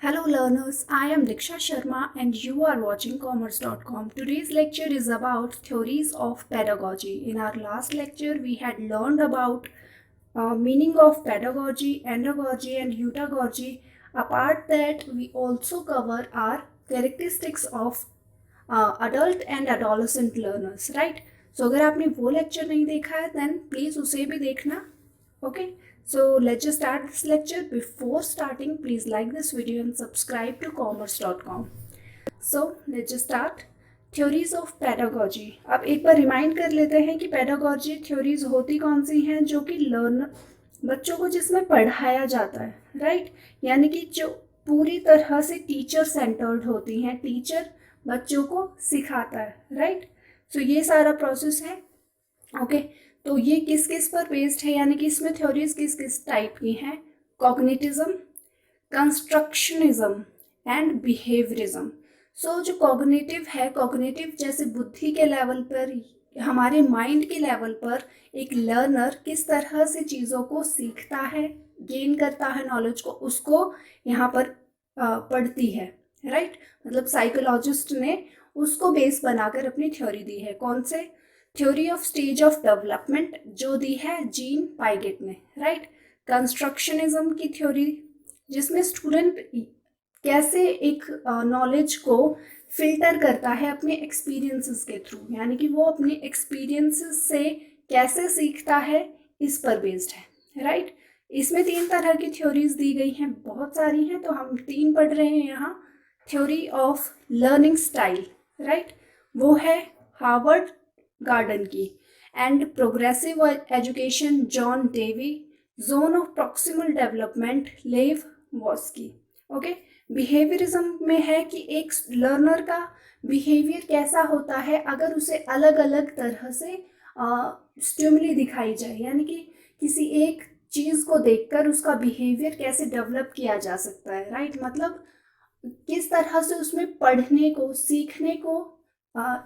Hello learners, I am Diksha Sharma and you are watching commerce.com. Today's lecture is about theories of pedagogy. In our last lecture, we had learned about meaning of pedagogy, andragogy and eutagogy. Apart that, we also cover our characteristics of adult and adolescent learners, right? So अगर आपने वो lecture नहीं देखा है, then please उसे भी देखना. Okay, so let's just start this lecture. Before starting, please like this video and subscribe to commerce.com. So let's just start. Theories of pedagogy. अब एक बार रिमाइंड कर लेते हैं कि पेडागोजी थ्योरीज होती कौन सी हैं, जो कि बच्चों को जिसमें पढ़ाया जाता है, राइट? यानी कि जो पूरी तरह से टीचर सेंटर्ड होती हैं, टीचर बच्चों को सिखाता है, राइट? सो ये सारा प्रोसेस है. ओके, तो ये किस किस पर बेस्ड है, यानी कि इसमें थ्योरीज किस किस टाइप की हैं? कॉग्निटिज्म, कंस्ट्रक्शनिज्म एंड बिहेवियरिज्म. सो जो कॉग्निटिव है, कॉग्निटिव जैसे बुद्धि के लेवल पर, हमारे माइंड के लेवल पर एक लर्नर किस तरह से चीज़ों को सीखता है, गेन करता है नॉलेज को, उसको यहाँ पर पढ़ती है, राइट? मतलब साइकोलॉजिस्ट ने उसको बेस बनाकर अपनी थ्योरी दी है. कौन से? Theory of stage of development जो दी है जीन पाइगेट ने, राइट? कंस्ट्रक्शनिज्म की थ्योरी जिसमें स्टूडेंट कैसे एक नॉलेज को फिल्टर करता है अपने एक्सपीरियंसेस के थ्रू, यानी कि वो अपने एक्सपीरियंसेस से कैसे सीखता है, इस पर बेस्ड है, राइट? इसमें 3 तरह की थ्योरीज दी गई हैं, बहुत सारी हैं, तो हम 3 पढ़ रहे हैं यहाँ. Theory of learning style, right? वो है हार्वर्ड गार्डन की. And progressive education John Dewey. Zone of proximal development लेव वॉस्की. ओके, बिहेवियरिज्म में है कि एक लर्नर का बिहेवियर कैसा होता है अगर उसे अलग अलग तरह से स्टिमुली दिखाई जाए, यानी कि किसी एक चीज़ को देखकर उसका बिहेवियर कैसे डेवलप किया जा सकता है, राइट? मतलब किस तरह से उसमें पढ़ने को,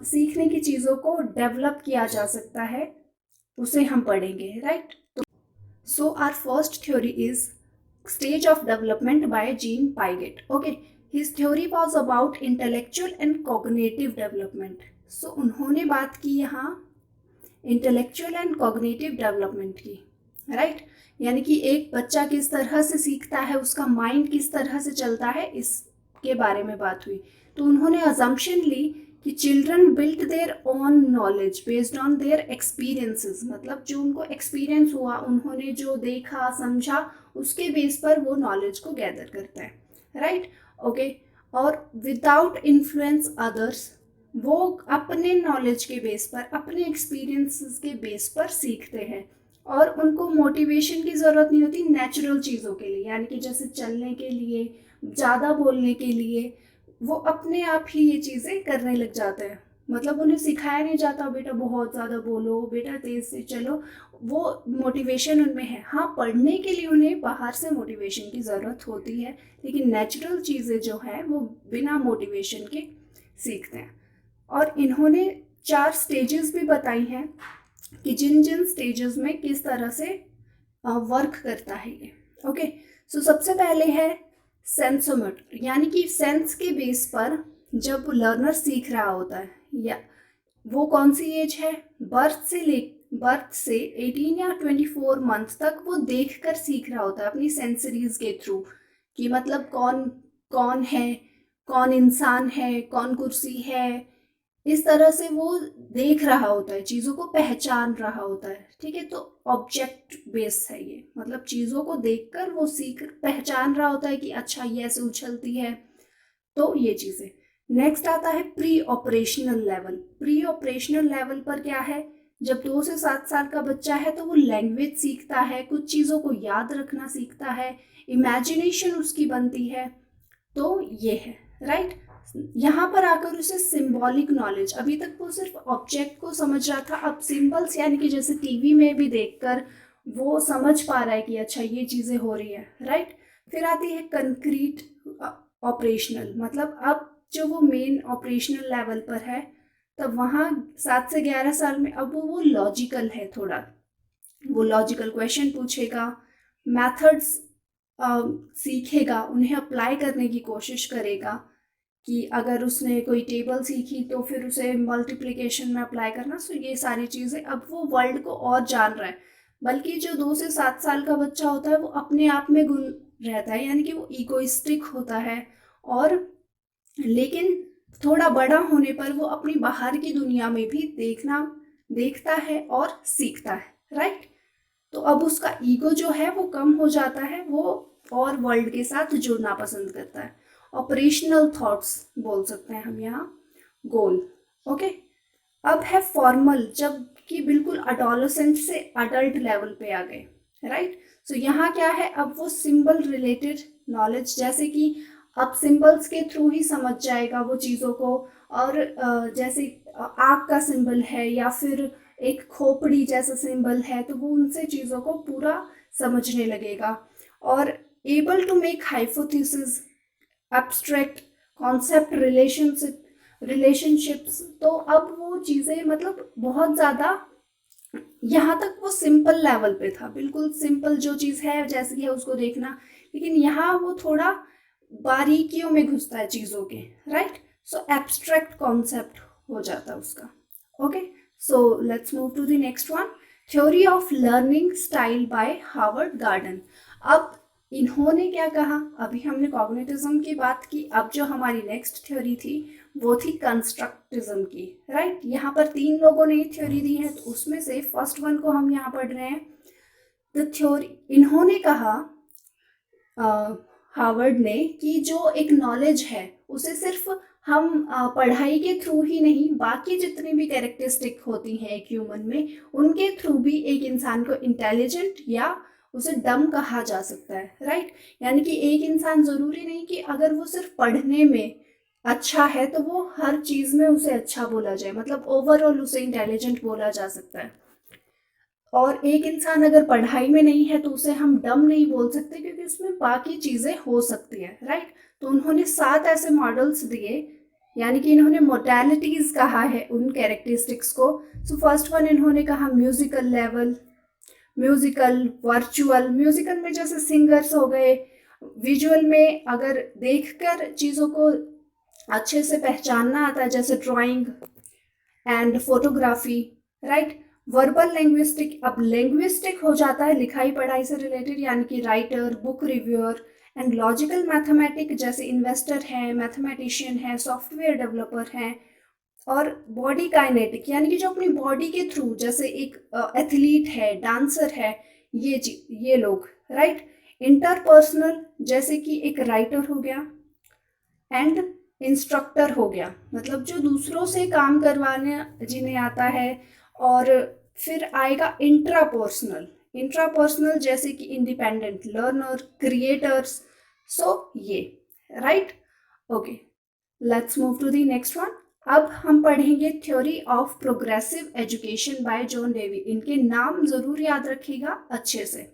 सीखने की चीज़ों को डेवलप किया जा सकता है, उसे हम पढ़ेंगे, राइट? तो so our first theory is stage of development by Jean Piaget. Okay, his theory was about intellectual and cognitive development. So उन्होंने बात की यहाँ intellectual and cognitive development की, right? यानी कि एक बच्चा किस तरह से सीखता है, उसका माइंड किस तरह से चलता है, इसके बारे में बात हुई. तो उन्होंने assumption ली कि children built their own knowledge based on their experiences. मतलब जो उनको एक्सपीरियंस हुआ, उन्होंने जो देखा समझा, उसके बेस पर वो नॉलेज को गैदर करता है, राइट? ओके, और विदाउट इन्फ्लुएंस अदर्स, वो अपने नॉलेज के बेस पर, अपने एक्सपीरियंसेस के बेस पर सीखते हैं और उनको मोटिवेशन की ज़रूरत नहीं होती नेचुरल चीज़ों के लिए, यानी कि जैसे चलने के लिए, ज़्यादा बोलने के लिए, वो अपने आप ही ये चीज़ें करने लग जाते हैं. मतलब उन्हें सिखाया नहीं जाता बेटा बहुत ज़्यादा बोलो, बेटा तेज़ से चलो, वो मोटिवेशन उनमें है. हाँ, पढ़ने के लिए उन्हें बाहर से मोटिवेशन की ज़रूरत होती है, लेकिन नेचुरल चीज़ें जो हैं वो बिना मोटिवेशन के सीखते हैं. और इन्होंने 4 स्टेजेस भी बताई हैं कि जिन जिन स्टेजेस में किस तरह से वर्क करता है ये. ओके, सो सबसे पहले है सेंसोमीटर, यानी कि सेंस के बेस पर जब लर्नर सीख रहा होता है, या वो कौन सी एज है, बर्थ से 18 या 24 मंथ तक वो देखकर सीख रहा होता है अपनी सेंसरीज के थ्रू, कि मतलब कौन कौन है, कौन इंसान है, कौन कुर्सी है, इस तरह से वो देख रहा होता है, चीज़ों को पहचान रहा होता है, ठीक है? तो ऑब्जेक्ट बेस्ड है ये, मतलब चीज़ों को देखकर वो पहचान रहा होता है कि अच्छा ये ऐसे उछलती है, तो ये चीज़ें. नेक्स्ट आता है pre operational level. Pre operational level पर क्या है, जब 2 से 7 साल का बच्चा है तो वो लैंग्वेज सीखता है, कुछ चीज़ों को याद रखना सीखता है, इमेजिनेशन उसकी बनती है, तो ये है, राइट? यहाँ पर आकर उसे सिंबॉलिक नॉलेज, अभी तक वो सिर्फ ऑब्जेक्ट को समझ रहा था, अब सिंबल्स, यानी कि जैसे टीवी में भी देखकर वो समझ पा रहा है कि अच्छा ये चीज़ें हो रही है, राइट? फिर आती है कंक्रीट ऑपरेशनल, मतलब अब जो वो मेन ऑपरेशनल लेवल पर है, तब वहाँ 7 से 11 साल में अब वो लॉजिकल है थोड़ा, वो लॉजिकल क्वेश्चन पूछेगा, मैथड्स सीखेगा, उन्हें अप्लाई करने की कोशिश करेगा कि अगर उसने कोई टेबल सीखी तो फिर उसे मल्टीप्लिकेशन में अप्लाई करना। सो ये सारी चीज़ें अब वो वर्ल्ड को और जान रहा है। बल्कि जो 2 से 7 साल का बच्चा होता है वो अपने आप में गुण रहता है, यानी कि वो ईगोइस्टिक होता है, और लेकिन थोड़ा बड़ा होने पर वो अपनी बाहर की दुनिया में भी देखता है और सीखता है, राइट। तो अब उसका ईगो जो है वो कम हो जाता है, वो और वर्ल्ड के साथ जुड़ना पसंद करता है। ऑपरेशनल थॉट्स बोल सकते हैं हम यहाँ, गोल। ओके, अब है फॉर्मल, जब कि बिल्कुल अडोलेसेंट से अडल्ट लेवल पे आ गए, राइट। सो यहाँ क्या है, अब वो सिंबल रिलेटेड नॉलेज, जैसे कि अब सिंबल्स के थ्रू ही समझ जाएगा वो चीज़ों को। और जैसे आग का सिंबल है या फिर एक खोपड़ी जैसा सिंबल है, तो वो उनसे चीज़ों को पूरा समझने लगेगा। और able to make hypothesis, abstract concept, relationships. तो अब वो चीज़ें मतलब बहुत ज़्यादा, यहाँ तक वो सिंपल लेवल पे था, बिल्कुल सिंपल जो चीज़ है जैसे कि है उसको देखना, लेकिन यहाँ वो थोड़ा बारीकियों में घुसता है चीज़ों के, राइट। सो एब्स्ट्रैक्ट कॉन्सेप्ट हो जाता है उसका। Okay, so let's move to the next one, theory of learning style by Howard Gardner. अब इन्होंने क्या कहा, अभी हमने कॉग्निटिज्म की बात की, अब जो हमारी नेक्स्ट थ्योरी थी वो थी कंस्ट्रक्टिज्म की, राइट। यहाँ पर 3 लोगों ने थ्योरी दी है, तो उसमें से फर्स्ट वन को हम यहाँ पढ़ रहे हैं। द थ्योरी, इन्होंने कहा हार्वर्ड ने कि जो एक नॉलेज है उसे सिर्फ हम पढ़ाई के थ्रू ही नहीं, बाकी जितनी भी कैरेक्टरिस्टिक होती हैं एक ह्यूमन में, उनके थ्रू भी एक इंसान को इंटेलिजेंट या उसे डम कहा जा सकता है, राइट। यानी कि एक इंसान ज़रूरी नहीं कि अगर वो सिर्फ पढ़ने में अच्छा है तो वो हर चीज़ में उसे अच्छा बोला जाए, मतलब ओवरऑल उसे इंटेलिजेंट बोला जा सकता है। और एक इंसान अगर पढ़ाई में नहीं है तो उसे हम डम नहीं बोल सकते, क्योंकि उसमें बाकी चीज़ें हो सकती है, राइट। तो उन्होंने 7 ऐसे मॉडल्स दिए, यानी कि इन्होंने मोडालिटीज कहा है उन कैरेक्टरिस्टिक्स को। सो फर्स्ट वन इन्होंने कहा musical level, musical, virtual, musical में जैसे सिंगर्स हो गए, विजुअल में अगर देखकर चीज़ों को अच्छे से पहचानना आता है जैसे drawing and photography, right. Verbal linguistic, अब लिंग्विस्टिक हो जाता है लिखाई पढ़ाई से रिलेटेड, यानी कि writer, book reviewer. And logical mathematic, जैसे इन्वेस्टर है, मैथमेटिशियन है, सॉफ्टवेयर डेवलपर हैं। और बॉडी काइनेटिक, यानी कि जो अपनी बॉडी के थ्रू, जैसे एक एथलीट है, डांसर है, ये लोग, राइट। इंटरपर्सनल, जैसे कि एक राइटर हो गया, एंड इंस्ट्रक्टर हो गया, मतलब जो दूसरों से काम करवाने जिन्हें आता है। और फिर आएगा इंट्रापर्सनल, इंट्रापर्सनल जैसे कि इंडिपेंडेंट लर्नर, क्रिएटर्स। सो ये, right. Okay, let's move to the next one. अब हम पढ़ेंगे theory of progressive education by John Dewey. इनके नाम जरूर याद रखिएगा अच्छे से।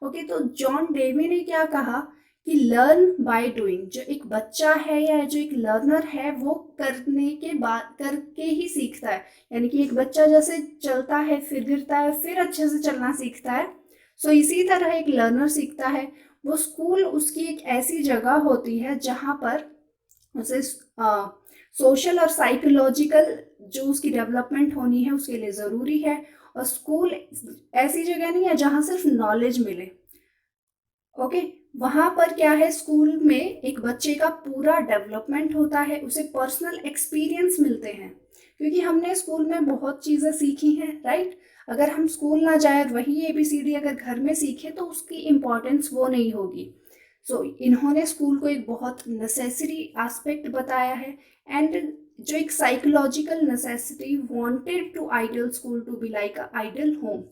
ओके, तो जॉन डेवी ने क्या कहा कि लर्न बाय डूइंग, जो एक बच्चा है या जो एक लर्नर है वो करने के बाद करके ही सीखता है। यानी कि एक बच्चा जैसे चलता है, फिर गिरता है, फिर अच्छे से चलना सीखता है, सो इसी तरह एक लर्नर सीखता है। वो स्कूल उसकी एक ऐसी जगह होती है जहाँ पर उसे सोशल और साइकोलॉजिकल जो उसकी डेवलपमेंट होनी है उसके लिए ज़रूरी है। और स्कूल ऐसी जगह नहीं है जहाँ सिर्फ नॉलेज मिले। ओके, वहाँ पर क्या है, स्कूल में एक बच्चे का पूरा डेवलपमेंट होता है, उसे पर्सनल एक्सपीरियंस मिलते हैं, क्योंकि हमने स्कूल में बहुत चीज़ें सीखी हैं, राइट। अगर हम स्कूल ना जाए और वही ABCD अगर घर में सीखे तो उसकी इम्पोर्टेंस वो नहीं होगी। सो इन्होंने स्कूल को एक बहुत नेसेसरी एस्पेक्ट बताया है। एंड जो एक psychological necessity wanted to ideal school to be like a ideal home.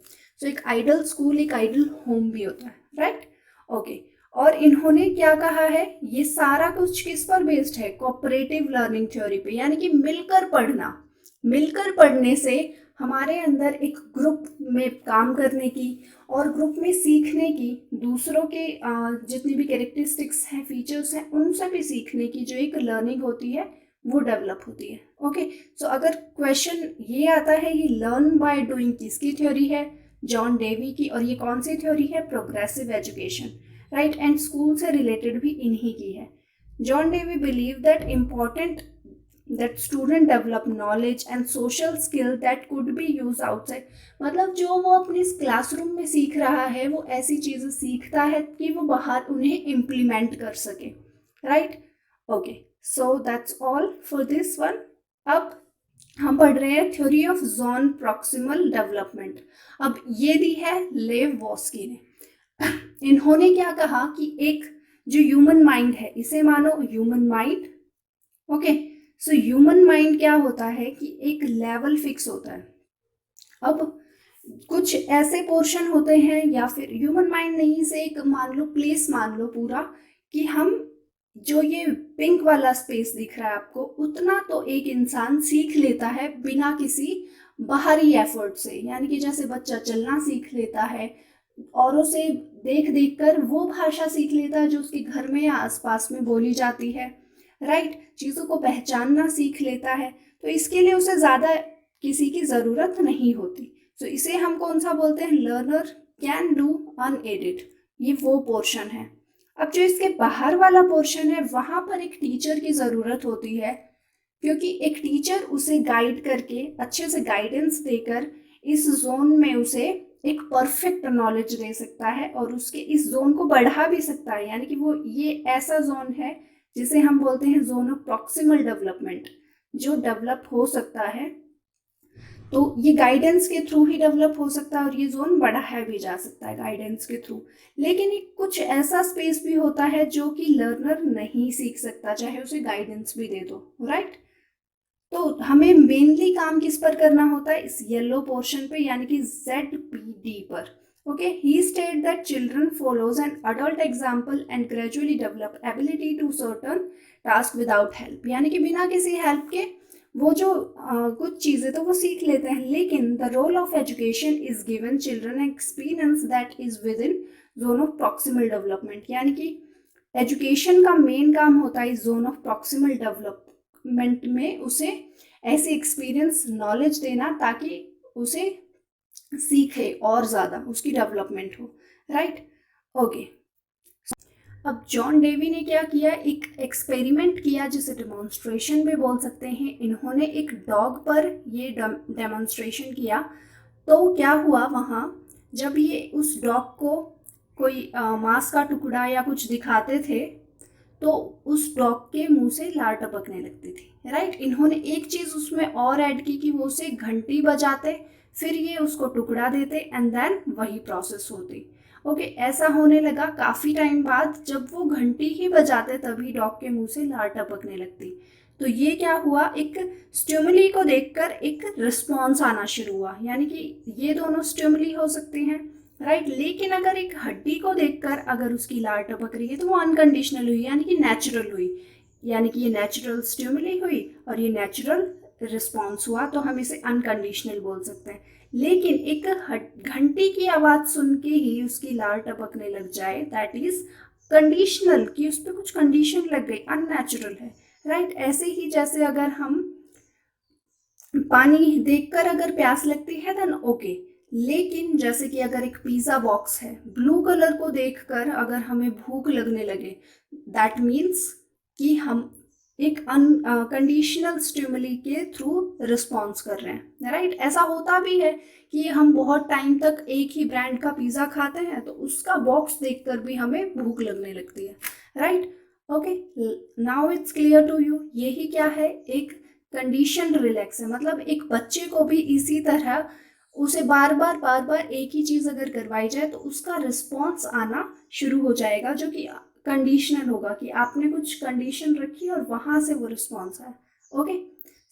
So एक आइडल स्कूल एक आइडल होम भी होता है, राइट। ओके, और इन्होंने क्या कहा है, ये सारा कुछ किस पर बेस्ड है, कोऑपरेटिव लर्निंग थ्योरी पे, यानी कि मिलकर पढ़ना। मिलकर पढ़ने से हमारे अंदर एक ग्रुप में काम करने की और ग्रुप में सीखने की, दूसरों के जितनी भी कैरेक्टरिस्टिक्स हैं, फीचर्स हैं, उनसे भी सीखने की जो एक लर्निंग होती है वो डेवलप होती है। ओके, सो अगर क्वेश्चन ये आता है कि लर्न बाय डूइंग किसकी थ्योरी है, जॉन डेवी की, और ये कौन सी थ्योरी है, progressive education. Right, and school से रिलेटेड भी इन्हीं की है। John Dewey believe that important that student develop knowledge and social skill that could be used outside। मतलब जो वो अपने क्लासरूम में सीख रहा है वो ऐसी चीज़ें सीखता है कि वो बाहर उन्हें इम्प्लीमेंट कर सके, right. Okay, so that's all for this one. अब हम पढ़ रहे हैं theory of zone proximal development. अब ये दी है लेव वॉस्की ने। इन्होंने क्या कहा कि एक जो ह्यूमन माइंड है, इसे मानो human mind, okay. So human mind क्या होता है कि एक लेवल फिक्स होता है। अब कुछ ऐसे पोर्शन होते हैं, या फिर ह्यूमन माइंड नहीं, से एक मान लो प्लेस मान लो पूरा, कि हम जो ये पिंक वाला स्पेस दिख रहा है आपको, उतना तो एक इंसान सीख लेता है बिना किसी बाहरी एफर्ट से। यानी कि जैसे बच्चा चलना सीख लेता है, औरों से देख देख कर वो भाषा सीख लेता है जो उसके घर में या आसपास में बोली जाती है, राइट। चीज़ों को पहचानना सीख लेता है, तो इसके लिए उसे ज़्यादा किसी की ज़रूरत नहीं होती। तो इसे हम कौन सा बोलते हैं, लर्नर कैन डू अनएडेड, ये वो पोर्शन है। अब जो इसके बाहर वाला पोर्शन है, वहाँ पर एक टीचर की ज़रूरत होती है, क्योंकि एक टीचर उसे गाइड करके, अच्छे से गाइडेंस देकर इस जोन में उसे एक परफेक्ट नॉलेज दे सकता है और उसके इस जोन को बढ़ा भी सकता है। यानी कि वो ये ऐसा जोन है जिसे हम बोलते हैं जोन ऑफ प्रॉक्सिमल डेवलपमेंट, जो डेवलप हो सकता है। तो ये गाइडेंस के थ्रू ही डेवलप हो सकता है और ये जोन बढ़ाया भी जा सकता है गाइडेंस के थ्रू। लेकिन एक कुछ ऐसा स्पेस भी होता है जो कि लर्नर नहीं सीख सकता, चाहे उसे गाइडेंस भी दे दो, राइट। तो हमें मेनली काम किस पर करना होता है, इस येलो पोर्शन पे, यानी कि ZPD पर। Okay, he stated that children follows an adult example and gradually develop ability to certain task without help। यानी कि बिना किसी हेल्प के वो जो कुछ चीज़ें तो वो सीख लेते हैं। लेकिन the role of education is given children experience that is within zone of proximal development. यानी कि एजुकेशन का मेन काम होता है इस जोन ऑफ प्रॉक्सिमल डेवलपमेंट में उसे ऐसी एक्सपीरियंस नॉलेज देना ताकि उसे सीखे और ज़्यादा उसकी डेवलपमेंट हो, राइट। ओके, अब जॉन डेवी ने क्या किया, एक एक्सपेरिमेंट किया जिसे डेमोन्स्ट्रेशन भी बोल सकते हैं। इन्होंने एक डॉग पर ये डेमोन्स्ट्रेशन किया। तो क्या हुआ, वहाँ जब ये उस डॉग को कोई मांस का टुकड़ा या कुछ दिखाते थे तो उस डॉग के मुंह से लार टपकने लगती थी, राइट। इन्होंने एक चीज़ उसमें और ऐड की कि वो उसे घंटी बजाते, फिर ये उसको टुकड़ा देते एंड देन वही प्रोसेस होती। ओके, ऐसा होने लगा काफ़ी टाइम बाद, जब वो घंटी ही बजाते तभी डॉग के मुंह से लार टपकने लगती। तो ये क्या हुआ, एक स्टिमुली को देखकर एक रिस्पॉन्स आना शुरू हुआ। यानी कि ये दोनों स्टिमुली हो सकती हैं, राइट। लेकिन अगर एक हड्डी को देखकर अगर उसकी लार टपक रही है तो वो अनकंडीशनल हुई, यानी कि नेचुरल हुई। यानी कि ये नेचुरल स्टिमुली हुई और ये नेचुरल रिस्पॉन्स हुआ, तो हम इसे अनकंडीशनल बोल सकते हैं। लेकिन एक घंटी की आवाज़ सुन के ही उसकी लार टपकने लग जाए, दैट इज कंडीशनल, कि उस पर कुछ कंडीशन लग गई, अननेचुरल है, राइट। ऐसे ही जैसे अगर हम पानी देखकर अगर प्यास लगती है देन ओके, लेकिन जैसे कि अगर एक पिज़्ज़ा बॉक्स है, ब्लू कलर को देखकर अगर हमें भूख लगने लगे, दैट मीन्स कि हम एक अनकंडीशनल स्टिमुली के थ्रू रिस्पॉन्स कर रहे हैं, राइट। ऐसा होता भी है कि हम बहुत टाइम तक एक ही ब्रांड का पिज़्ज़ा खाते हैं तो उसका बॉक्स देखकर भी हमें भूख लगने लगती है, right. Okay, now it's clear to you. यही क्या है, एक कंडीशन रिलैक्स है। मतलब एक बच्चे को भी इसी तरह उसे बार बार एक ही चीज़ अगर करवाई जाए तो उसका रिस्पॉन्स आना शुरू हो जाएगा, जो कि कंडीशनल होगा, कि आपने कुछ कंडीशन रखी और वहाँ से वो रिस्पॉन्स आया। Okay,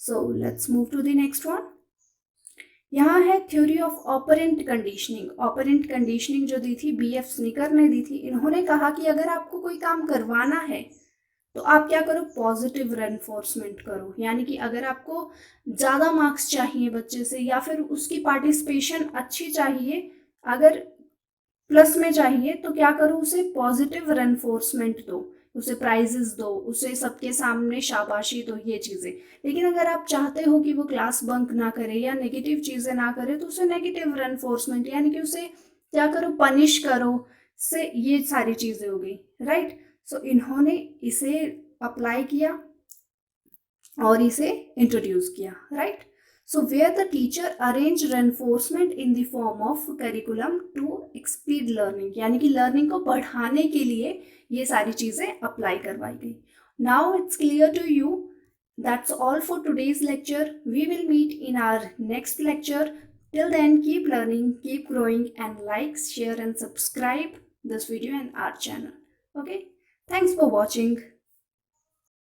so let's move to the next one. यहाँ है theory of operant conditioning. Operant conditioning जो दी थी BF स्निकर ने दी थी। इन्होंने कहा कि अगर आपको कोई काम करवाना है तो आप क्या करो, पॉजिटिव रेनफोर्समेंट करो। यानी कि अगर आपको ज़्यादा मार्क्स चाहिए बच्चे से या फिर उसकी पार्टिसिपेशन अच्छी चाहिए, अगर प्लस में चाहिए, तो क्या करो, उसे पॉजिटिव रेनफोर्समेंट दो, उसे प्राइजेस दो, उसे सबके सामने शाबाशी दो, ये चीज़ें। लेकिन अगर आप चाहते हो कि वो क्लास बंक ना करे या नेगेटिव चीज़ें ना करे तो उसे नेगेटिव रेनफोर्समेंट, यानी कि उसे क्या करो, पनिश करो, से ये सारी चीज़ें हो गई, राइट। सो इन्होंने इसे अप्लाई किया और इसे इंट्रोड्यूस किया, right. So where the teacher arrange reinforcement in the form of curriculum to expedite learning, यानी कि लर्निंग को बढ़ाने के लिए ये सारी चीज़ें अप्लाई करवाई गई। Now it's clear to you. That's all for today's lecture. We will meet in our next lecture. Till then, keep learning, keep growing, and like, share, and subscribe this video and our channel. Okay? Thanks for watching.